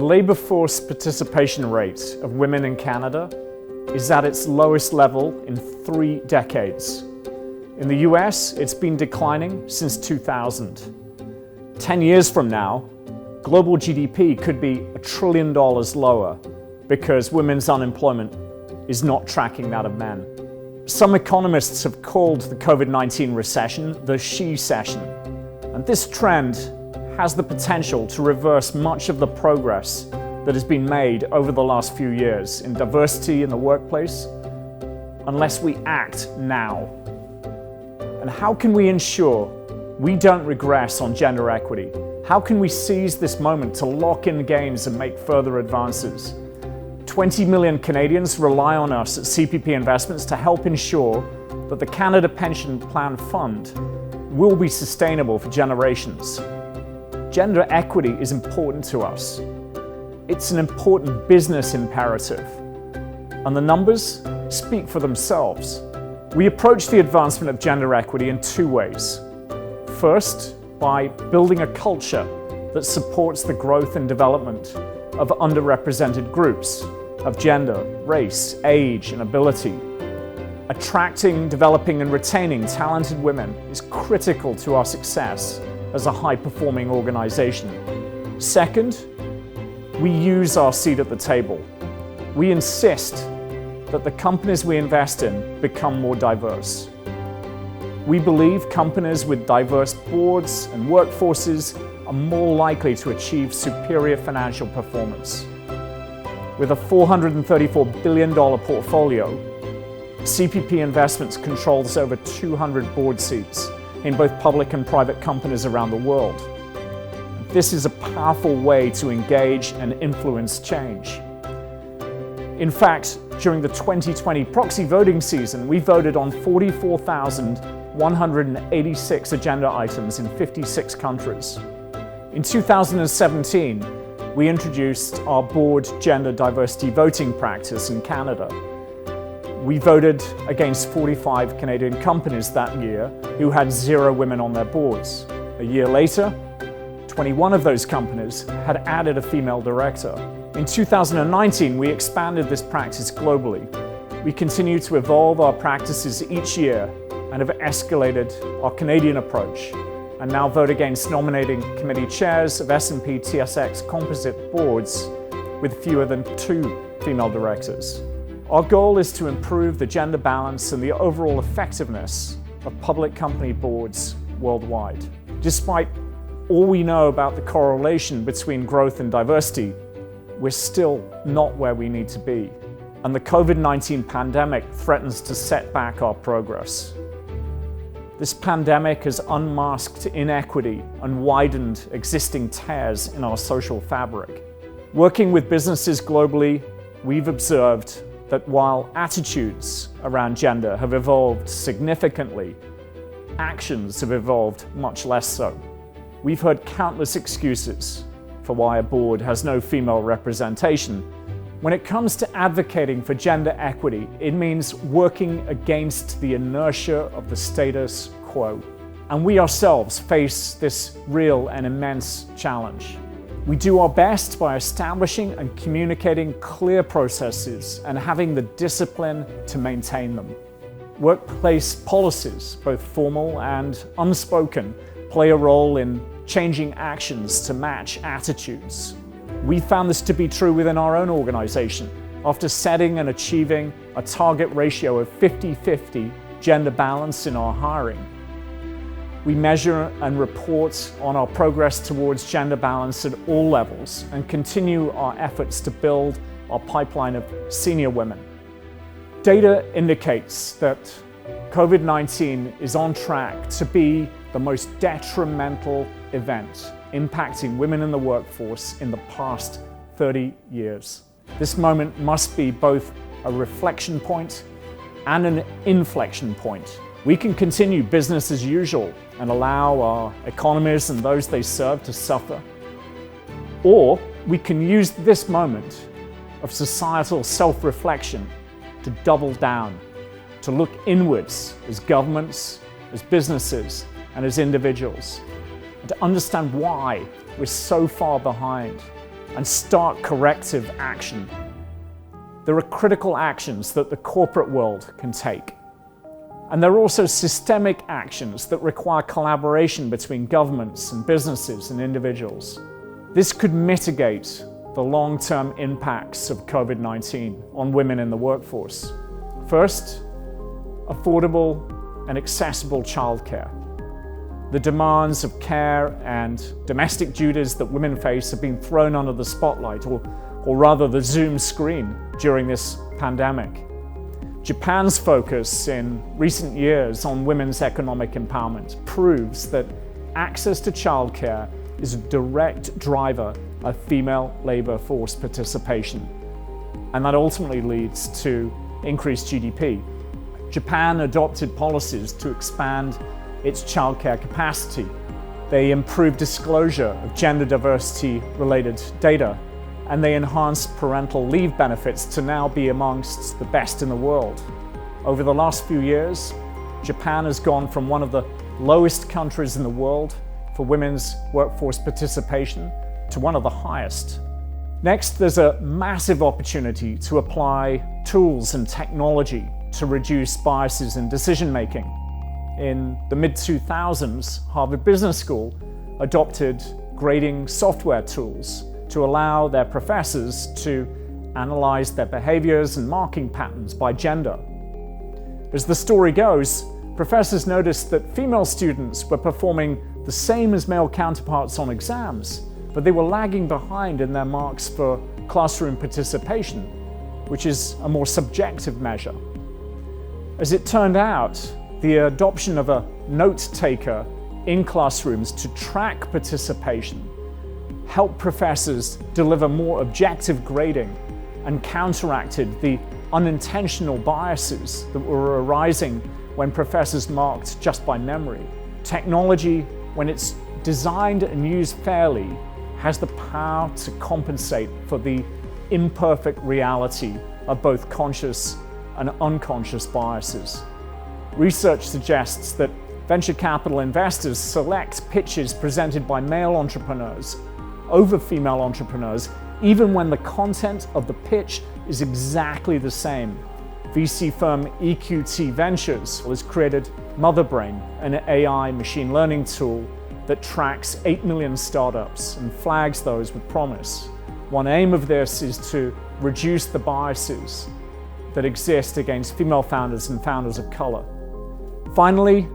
labour force participation rate of women in Canada is at its lowest level in 3 decades. In the US, it's been declining since 2000. 10 years from now, global GDP could be $1 trillion lower because women's unemployment is not tracking that of men. Some economists have called the COVID-19 recession the she-cession, and this trend has the potential to reverse much of the progress that has been made over the last few years in diversity in the workplace, unless we act now. And how can we ensure we don't regress on gender equity? How can we seize this moment to lock in gains and make further advances? 20 million Canadians rely on us at CPP Investments to help ensure that the Canada Pension Plan Fund will be sustainable for generations. Gender equity is important to us. It's an important business imperative. And the numbers speak for themselves. We approach the advancement of gender equity in 2 ways. First, by building a culture that supports the growth and development of underrepresented groups of gender, race, age, and ability. Attracting, developing, and retaining talented women is critical to our success as a high-performing organization. Second, we use our seat at the table. We insist that the companies we invest in become more diverse. We believe companies with diverse boards and workforces are more likely to achieve superior financial performance. With a $434 billion portfolio, CPP Investments controls over 200 board seats in both public and private companies around the world. This is a powerful way to engage and influence change. In fact, during the 2020 proxy voting season, we voted on 44,186 agenda items in 56 countries. In 2017, we introduced our board gender diversity voting practice in Canada. We voted against 45 Canadian companies that year who had 0 women on their boards. A year later, 21 of those companies had added a female director. In 2019, we expanded this practice globally. We continue to evolve our practices each year and have escalated our Canadian approach and now vote against nominating committee chairs of S&P TSX composite boards with fewer than 2 female directors. Our goal is to improve the gender balance and the overall effectiveness of public company boards worldwide. Despite all we know about the correlation between growth and diversity, we're still not where we need to be, and the COVID-19 pandemic threatens to set back our progress. This pandemic has unmasked inequity and widened existing tears in our social fabric. Working with businesses globally, we've observed that while attitudes around gender have evolved significantly, actions have evolved much less so. We've heard countless excuses for why a board has no female representation. When it comes to advocating for gender equity, it means working against the inertia of the status quo. And we ourselves face this real and immense challenge. We do our best by establishing and communicating clear processes and having the discipline to maintain them. Workplace policies, both formal and unspoken, play a role in changing actions to match attitudes. We found this to be true within our own organization. After setting and achieving a target ratio of 50-50 gender balance in our hiring, we measure and report on our progress towards gender balance at all levels and continue our efforts to build our pipeline of senior women. Data indicates that COVID-19 is on track to be the most detrimental event impacting women in the workforce in the past 30 years. This moment must be both a reflection point and an inflection point. We can continue business as usual and allow our economies and those they serve to suffer. Or we can use this moment of societal self-reflection to double down, to look inwards as governments, as businesses, and as individuals, and to understand why we're so far behind and start corrective action. There are critical actions that the corporate world can take. And there are also systemic actions that require collaboration between governments and businesses and individuals. This could mitigate the long-term impacts of COVID-19 on women in the workforce. First, affordable and accessible childcare. The demands of care and domestic duties that women face have been thrown under the spotlight, or rather the Zoom screen, during this pandemic. Japan's focus in recent years on women's economic empowerment proves that access to childcare is a direct driver of female labor force participation, and that ultimately leads to increased GDP. Japan adopted policies to expand its childcare capacity. They improved disclosure of gender diversity-related data, and they enhanced parental leave benefits to now be amongst the best in the world. Over the last few years, Japan has gone from one of the lowest countries in the world for women's workforce participation to one of the highest. Next, there's a massive opportunity to apply tools and technology to reduce biases in decision-making. In the mid-2000s, Harvard Business School adopted grading software tools to allow their professors to analyze their behaviors and marking patterns by gender. As the story goes, professors noticed that female students were performing the same as male counterparts on exams, but they were lagging behind in their marks for classroom participation, which is a more subjective measure. As it turned out, the adoption of a note taker in classrooms to track participation helped professors deliver more objective grading and counteracted the unintentional biases that were arising when professors marked just by memory. Technology, when it's designed and used fairly, has the power to compensate for the imperfect reality of both conscious and unconscious biases. Research suggests that venture capital investors select pitches presented by male entrepreneurs over female entrepreneurs, even when the content of the pitch is exactly the same. VC firm EQT Ventures has created MotherBrain, an AI machine learning tool that tracks 8 million startups and flags those with promise. One aim of this is to reduce the biases that exist against female founders and founders of color. Finally,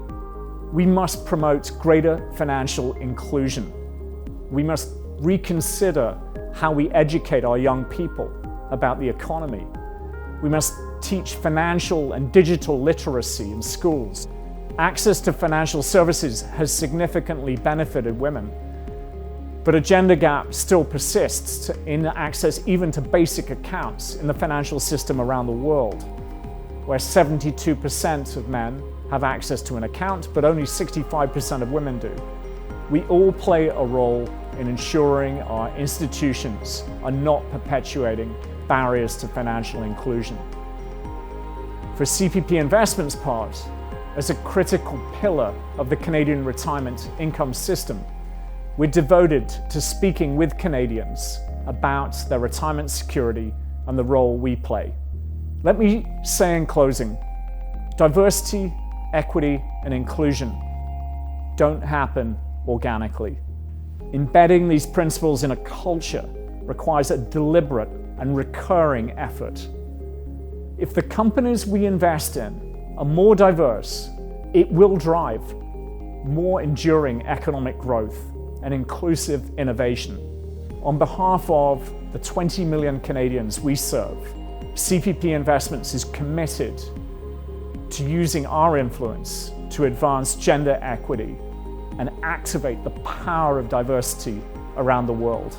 we must promote greater financial inclusion. We must reconsider how we educate our young people about the economy. We must teach financial and digital literacy in schools. Access to financial services has significantly benefited women, but a gender gap still persists in access even to basic accounts in the financial system around the world, where 72% of men have access to an account, but only 65% of women do. We all play a role in ensuring our institutions are not perpetuating barriers to financial inclusion. For CPP Investments' part, as a critical pillar of the Canadian retirement income system, we're devoted to speaking with Canadians about their retirement security and the role we play. Let me say in closing, diversity, equity, and inclusion don't happen organically. Embedding these principles in a culture requires a deliberate and recurring effort. If the companies we invest in are more diverse, it will drive more enduring economic growth and inclusive innovation. On behalf of the 20 million Canadians we serve, CPP Investments is committed to using our influence to advance gender equity and activate the power of diversity around the world.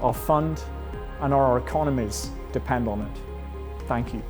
Our fund and our economies depend on it. Thank you.